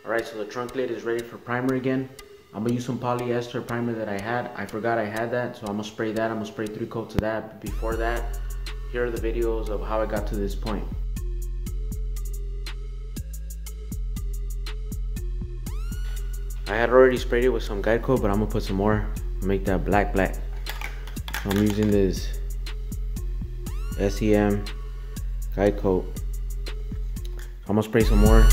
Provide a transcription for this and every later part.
Alright, so the trunk lid is ready for primer again. I'm gonna use some polyester primer that I had. I forgot I had that, so I'm gonna spray that. I'm gonna spray 3 coats of that. But before that, here are the videos of how I got to this point. I had already sprayed it with some guide coat, but I'm gonna put some more, make that black. So I'm using this SEM guide coat. I'm gonna spray some more.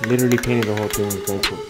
Literally painted the whole thing with guide coat.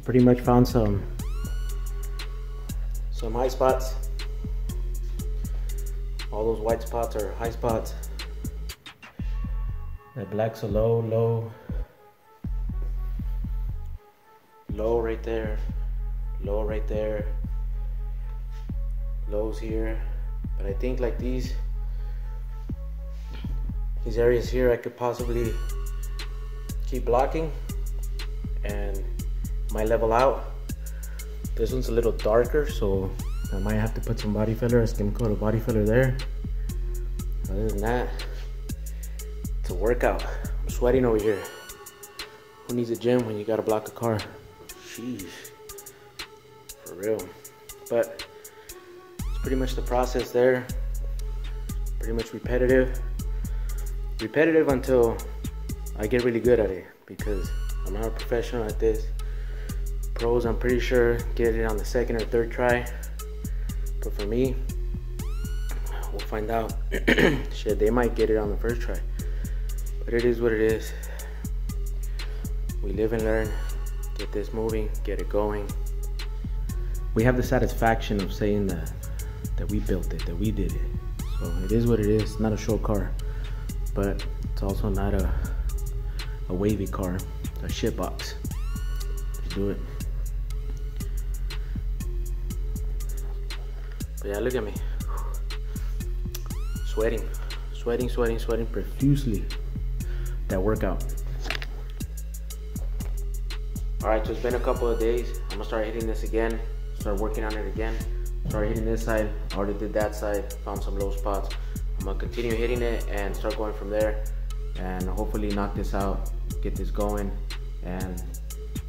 Pretty much found some high spots. All those white spots are high spots. That black's a low right there, low right there, lows here. But I think like these areas here I could possibly keep blocking and might level out. This one's a little darker, so I might have to put some body filler, a skim coat of body filler there. Other than that, it's a workout. I'm sweating over here. Who needs a gym when you gotta block a car? Sheesh, for real. But it's pretty much the process there. Pretty much repetitive until I get really good at it, because I'm not a professional at this. Pros, I'm pretty sure, get it on the 2nd or 3rd try. But for me, we'll find out. Shit, they might get it on the 1st try. But it is what it is. We live and learn. Get this moving, get it going. We have the satisfaction of saying that we built it, that we did it. So it is what it is. Not a show car, but it's also not a wavy car. It's a shit box. Let's do it. But yeah, look at me. Sweating profusely. That workout. Alright, so it's been a couple of days. I'm gonna start hitting this again. Start working on it again. Start hitting this side. Already did that side. Found some low spots. I'm gonna continue hitting it and start going from there. And hopefully knock this out. Get this going. And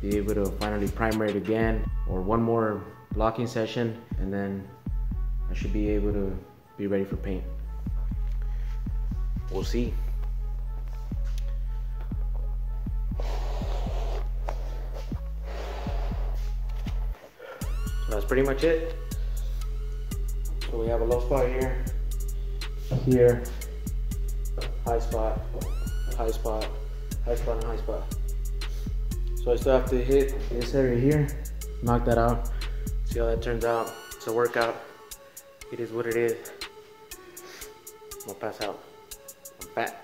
be able to finally primer it again. Or one more blocking session. And then I should be able to be ready for paint. We'll see. So that's pretty much it. So we have a low spot here, high spot, high spot, high spot, and high spot. So I still have to hit this area here, knock that out, see how that turns out. It's a workout. It is what it is. I'm gonna pass out. I'm fat.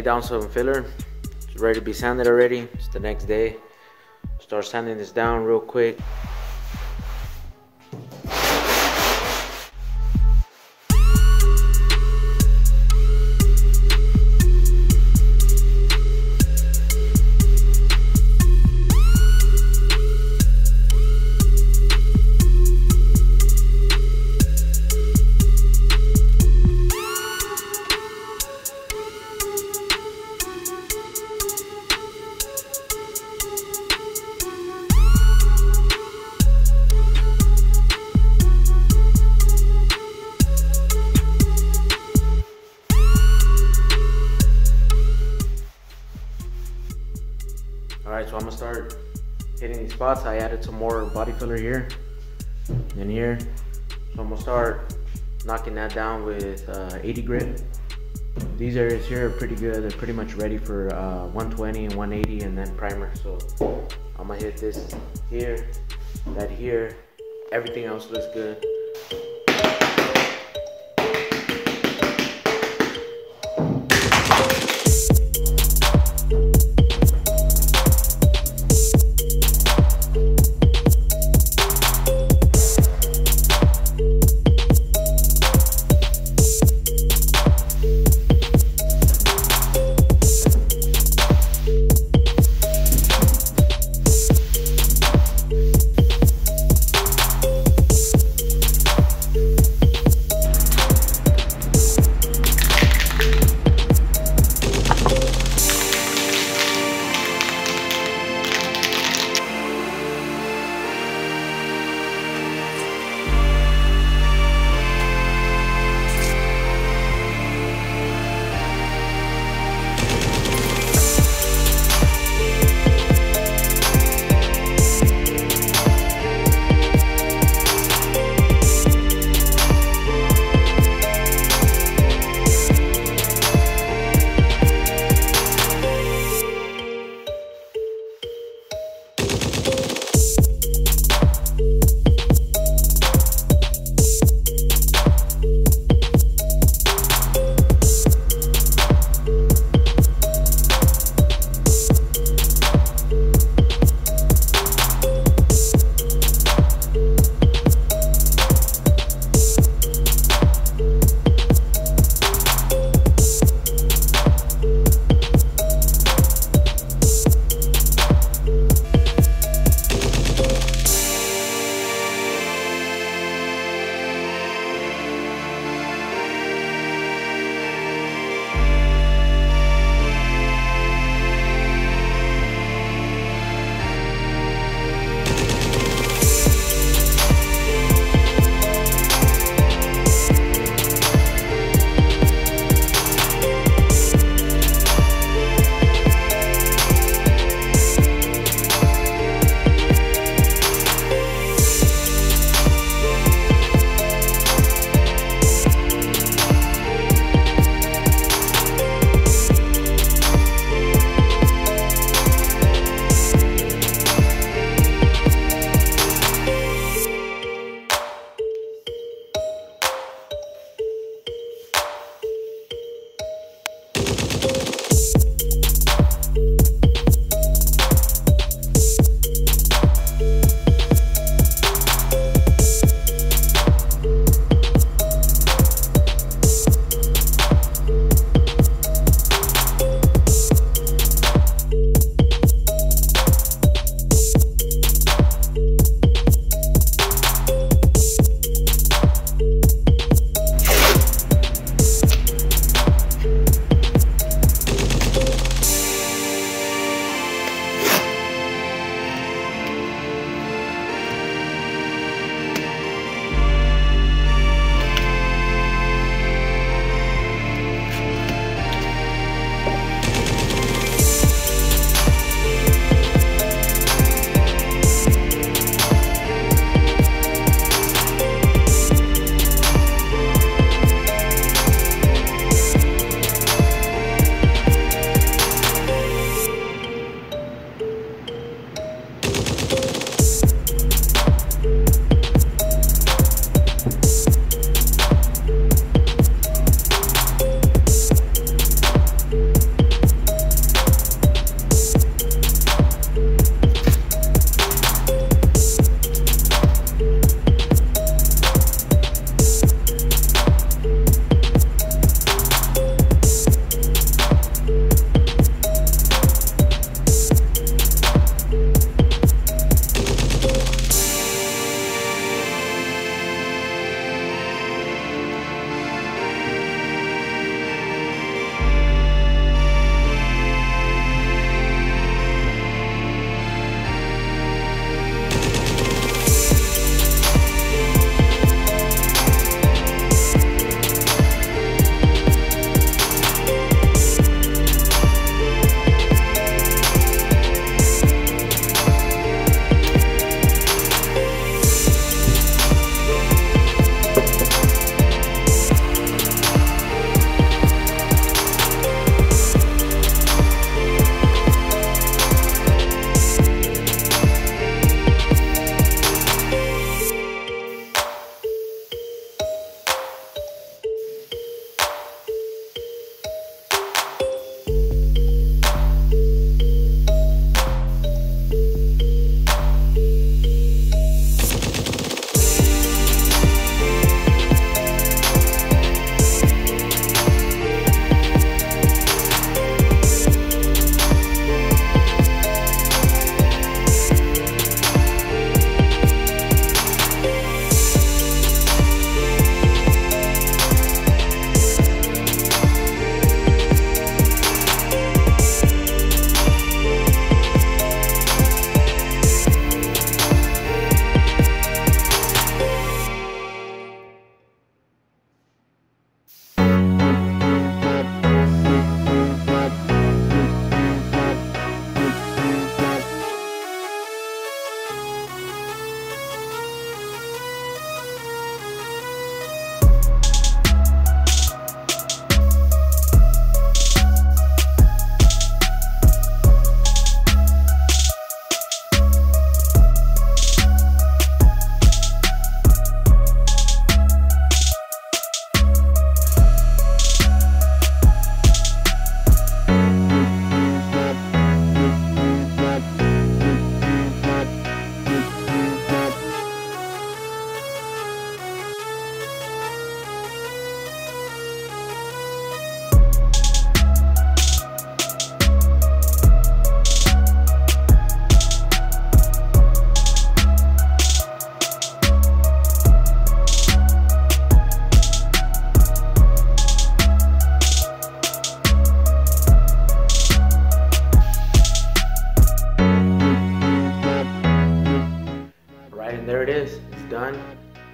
Lay down some filler. It's ready to be sanded already. It's the next day. Start sanding this down real quick. Alright, so I'm gonna start hitting these spots. I added some more body filler here and here. So I'm gonna start knocking that down with 80 grit. These areas here are pretty good. They're pretty much ready for 120 and 180 and then primer. So I'm gonna hit this here, that here. Everything else looks good.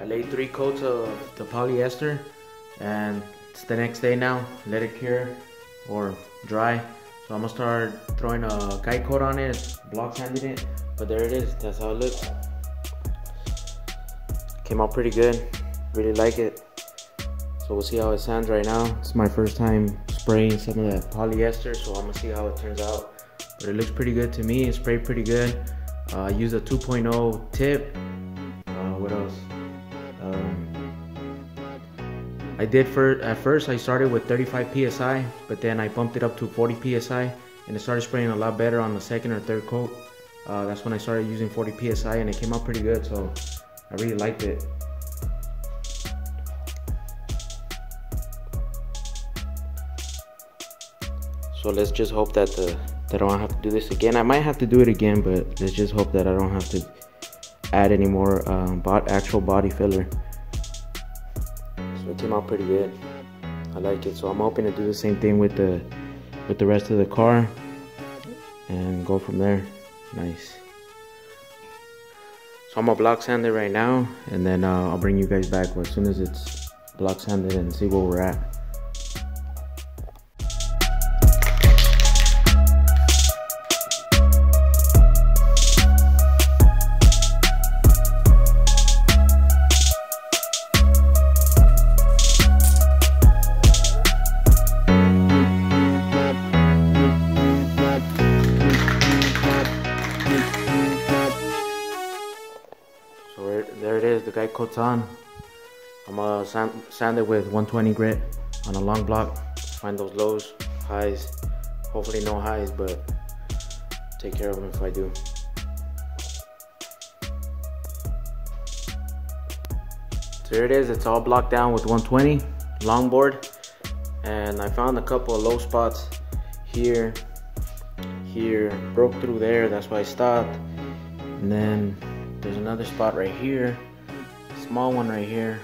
I laid 3 coats of the polyester, and it's the next day now. Let it cure or dry. So I'm gonna start throwing a guide coat on it, block sanding it. But there it is, that's how it looks. Came out pretty good, really like it. So we'll see how it sands right now. It's my first time spraying some of that polyester, so I'm gonna see how it turns out. But it looks pretty good to me, it sprayed pretty good. I used a 2.0 tip. What else? At first I started with 35 psi, but then I bumped it up to 40 psi, and it started spraying a lot better on the second or third coat. That's when I started using 40 psi, and it came out pretty good, so I really liked it. So let's just hope that I don't have to do this again. I might have to do it again, but let's just hope that I don't have to add any more actual body filler. So it came out pretty good. I like it. So I'm hoping to do the same thing with the rest of the car and go from there. Nice. So I'm gonna block sand it right now, and then I'll bring you guys back as soon as it's block sanded and see where we're at. There it is, the guide coat's on. I'm gonna sand it with 120 grit on a long block. Find those lows, highs. Hopefully no highs, but take care of them if I do. So there it is, it's all blocked down with 120 longboard. And I found a couple of low spots here, broke through there, that's why I stopped. And then there's another spot right here, small one right here,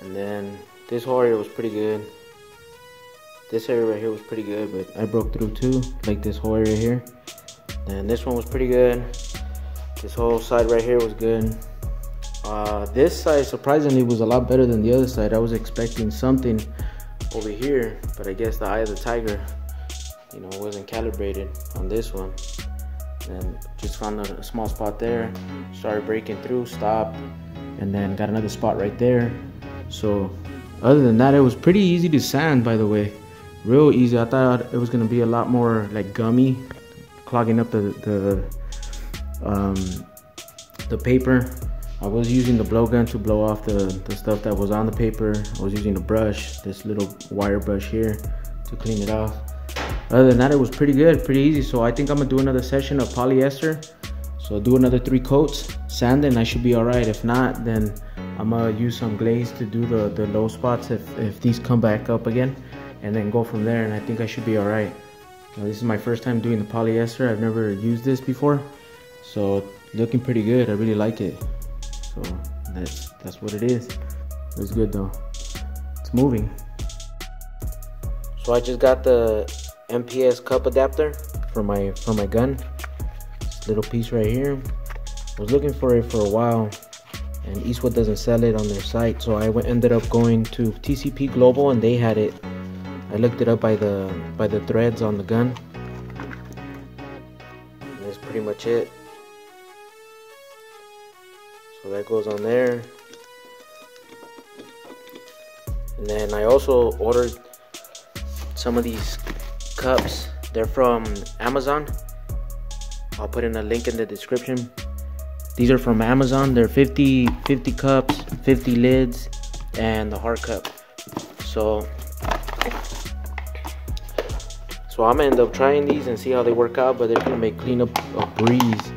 and then this whole area was pretty good. This area right here was pretty good, but I broke through too, like this whole area here. And this one was pretty good. This whole side right here was good. This side surprisingly was a lot better than the other side. I was expecting something over here, but I guess the eye of the tiger, you know, wasn't calibrated on this one. And just found a small spot there, started breaking through, stopped, and then got another spot right there. So other than that, it was pretty easy to sand, by the way, real easy. I thought it was gonna be a lot more like gummy, clogging up the paper. I was using the blowgun to blow off the stuff that was on the paper. I was using a brush, this little wire brush here, to clean it off. Other than that, it was pretty good, pretty easy. So I think I'm gonna do another session of polyester. So do another 3 coats, sand, and I should be all right. If not, then I'm gonna use some glaze to do the low spots if these come back up again, and then go from there. And I think I should be all right. Now, this is my first time doing the polyester. I've never used this before, so looking pretty good. I really like it. So that's what it is. It's good though. It's moving. So I just got the MPS cup adapter for my gun. This little piece right here. I was looking for it for a while, and Eastwood doesn't sell it on their site, so I ended up going to TCP Global, and they had it. I looked it up by the threads on the gun. And that's pretty much it. So that goes on there. And then I also ordered some of these cups. They're from Amazon. I'll put in a link in the description. These are from Amazon. They're 50 cups, 50 lids, and the hard cup. So I'm gonna end up trying these and see how they work out, but they're gonna make cleanup a breeze.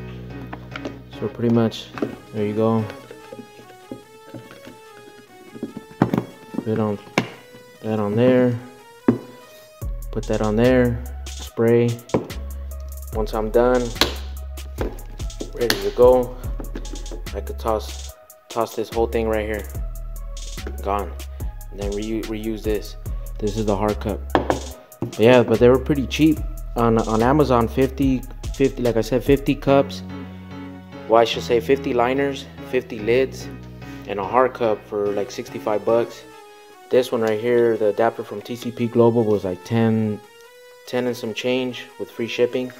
So pretty much, there you go. Put that on there. Put that on there. Spray. Once I'm done, ready to go, I could toss this whole thing right here. Gone. And then reuse this. This is the hard cup. But yeah, but they were pretty cheap on Amazon. 50, like I said, 50 cups. Well, I should say 50 liners, 50 lids, and a hard cup for like 65 bucks. This one right here, the adapter from TCP Global, was like 10 and some change with free shipping.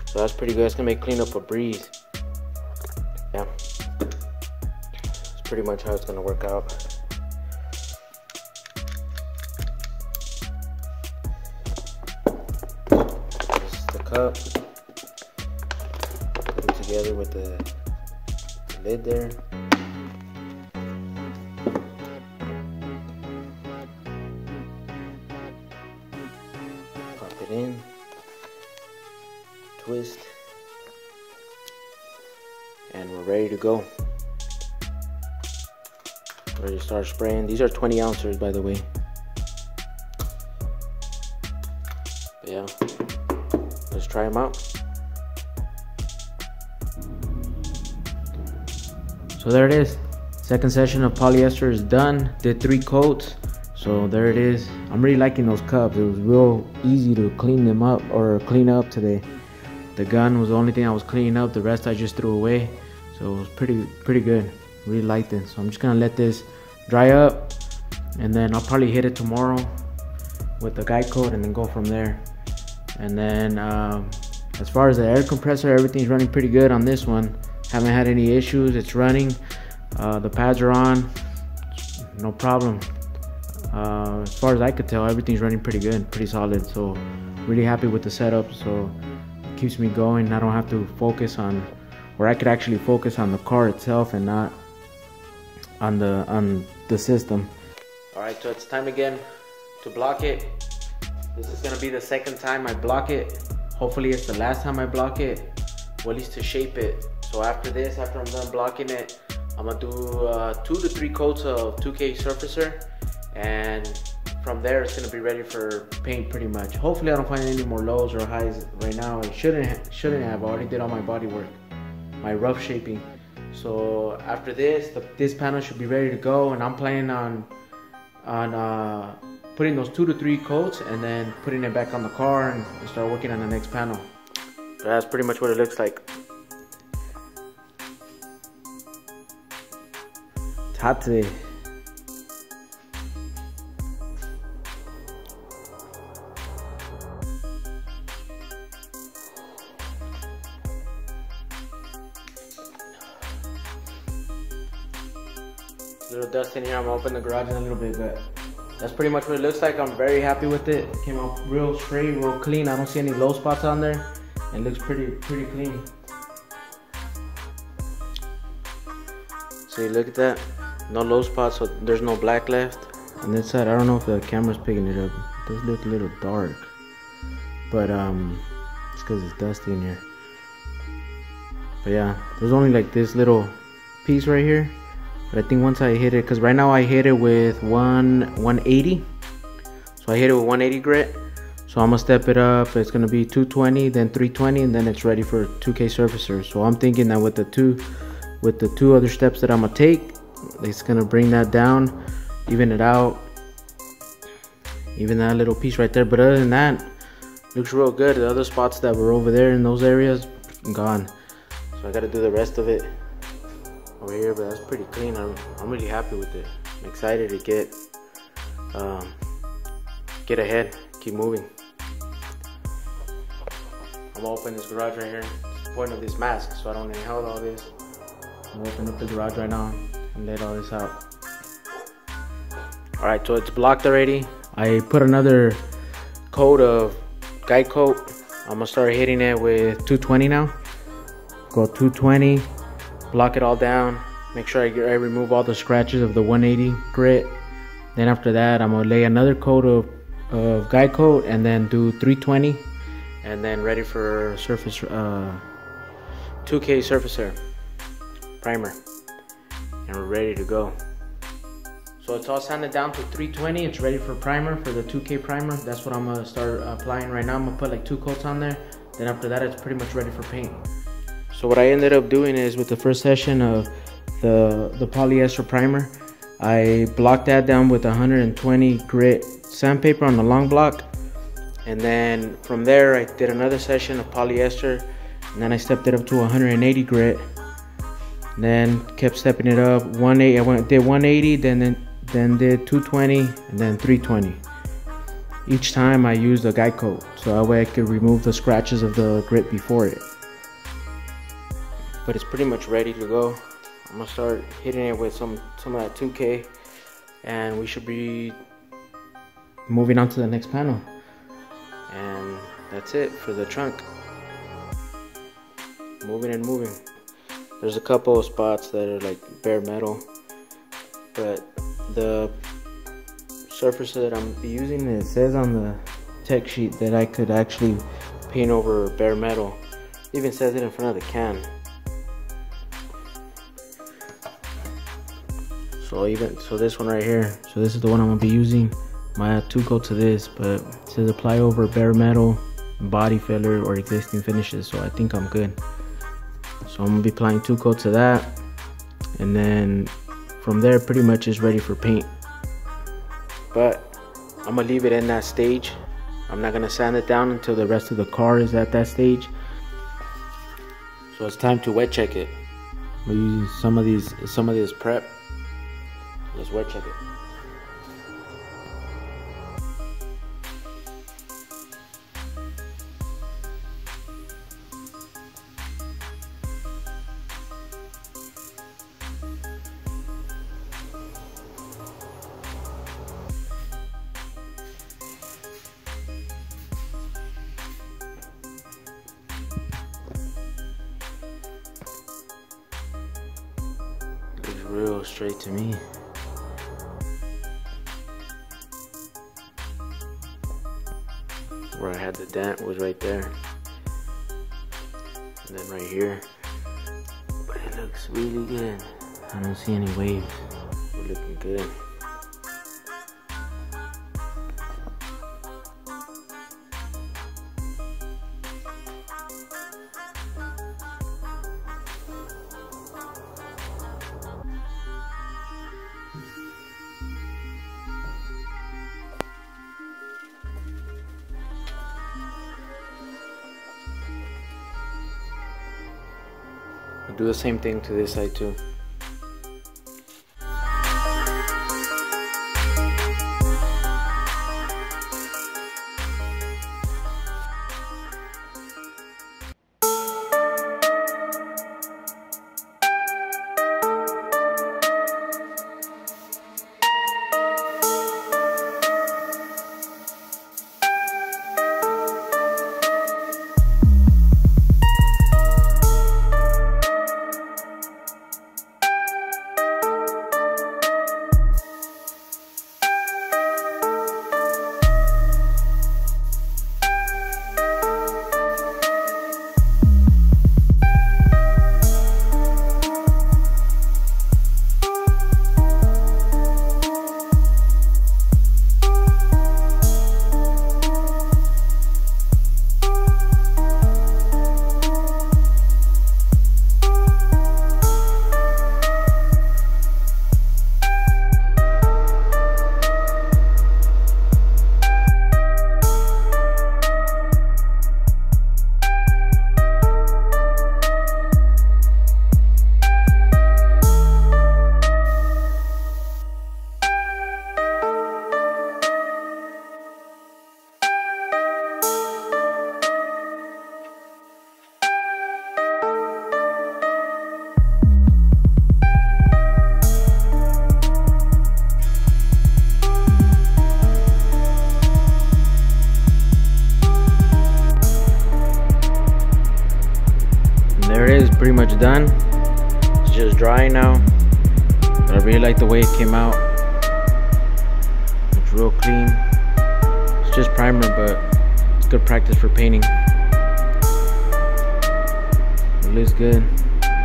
So that's pretty good. It's gonna make cleanup a breeze. Yeah, that's pretty much how it's gonna work out. This is the cup. Put it together with the lid there. Pop it in. Twist, and we're ready to go. Ready to start spraying. These are 20 ounces, by the way. But yeah, let's try them out. So there it is. Second session of polyester is done. Did 3 coats. So there it is. I'm really liking those cups. It was real easy to clean them up or clean up today. The gun was the only thing I was cleaning up. The rest I just threw away. So it was pretty good. Really liked it. So I'm just gonna let this dry up, and then I'll probably hit it tomorrow with the guide coat and then go from there. And then as far as the air compressor, everything's running pretty good on this one. Haven't had any issues. It's running. The pads are on. No problem. As far as I could tell, everything's running pretty good, pretty solid. So really happy with the setup. So keeps me going. I don't have to focus on, or I could actually focus on the car itself and not on the system. All right, so it's time again to block it. This is gonna be the second time I block it. Hopefully it's the last time I block it, or at least to shape it. So after this, after I'm done blocking it, I'm gonna do 2 to 3 coats of 2K surfacer, and from there it's gonna be ready for paint pretty much. Hopefully I don't find any more lows or highs right now. I shouldn't have. I already did all my body work, my rough shaping. So after this, this panel should be ready to go, and I'm planning on putting those 2 to 3 coats and then putting it back on the car and start working on the next panel. So that's pretty much what it looks like. It's hot today. Little dust in here. I'm gonna open the garage in a little bit, but that's pretty much what it looks like. I'm very happy with it. It came out real straight, real clean. I don't see any low spots on there. It looks pretty clean. See, look at that. No low spots, so there's no black left. On this side, I don't know if the camera's picking it up. It does look a little dark, but it's because it's dusty in here. But yeah, there's only like this little piece right here. But I think once I hit it, because right now I hit it with 180. So I hit it with 180 grit. So I'm gonna step it up. It's gonna be 220, then 320, and then it's ready for 2K surfacer. So I'm thinking that with the two other steps that I'm gonna take, it's gonna bring that down, even it out, even that little piece right there. But other than that, looks real good. The other spots that were over there in those areas, gone. So I gotta do the rest of it over here, but that's pretty clean. I'm really happy with it. I'm excited to get ahead, keep moving. I'm gonna open this garage right here. It's the point of this mask, so I don't inhale all this. I'm gonna open up the garage right now and let all this out. All right, so it's blocked already. I put another coat of guide coat. I'm gonna start hitting it with 220 now. Go 220. Block it all down, make sure I remove all the scratches of the 180 grit. Then after that, I'm gonna lay another coat of guide coat and then do 320, and then ready for surface 2K surfacer primer, and we're ready to go. So it's all sanded down to 320. It's ready for primer, for the 2K primer. That's what I'm gonna start applying right now. I'm gonna put like 2 coats on there. Then after that, it's pretty much ready for paint. So what I ended up doing is, with the first session of the polyester primer, I blocked that down with 120 grit sandpaper on the long block, and then from there I did another session of polyester, and then I stepped it up to 180 grit. then kept stepping it up. 180, I did 180, then did 220, and then 320. Each time I used a guide coat, so that way I could remove the scratches of the grit before it. But it's pretty much ready to go. I'm gonna start hitting it with some of that 2K, and we should be moving on to the next panel. And that's it for the trunk. Moving and moving. There's a couple of spots that are like bare metal, but the surface that I'm using, it says on the tech sheet that I could actually paint over bare metal. It even says it in front of the can. So this one right here, so this is the one I'm gonna be using. Might add 2 coats to this, but it says apply over bare metal, body filler, or existing finishes, so I think I'm good. So I'm gonna be applying 2 coats of that, and then from there pretty much is ready for paint. But I'm gonna leave it in that stage. I'm not gonna sand it down until the rest of the car is at that stage. So it's time to wet check it. We're using some of this prep. Let's wet check it. Looks real straight to me. Where I had the dent was right there, and then right here. But it looks really good. I don't see any waves. We're looking good. I'll do the same thing to this side too. There it is, pretty much done. It's just drying now, but I really like the way it came out. It's real clean. It's just primer, but it's good practice for painting. It looks good.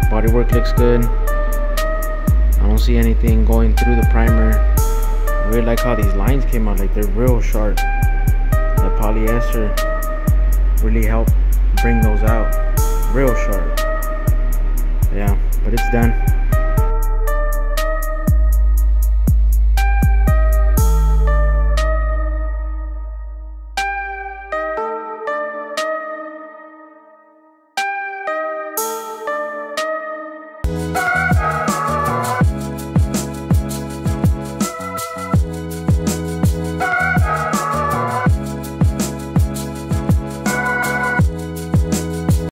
Bodywork looks good. I don't see anything going through the primer. I really like how these lines came out, like they're real sharp. The polyester really helped bring those out. Real sharp. Yeah, but it's done.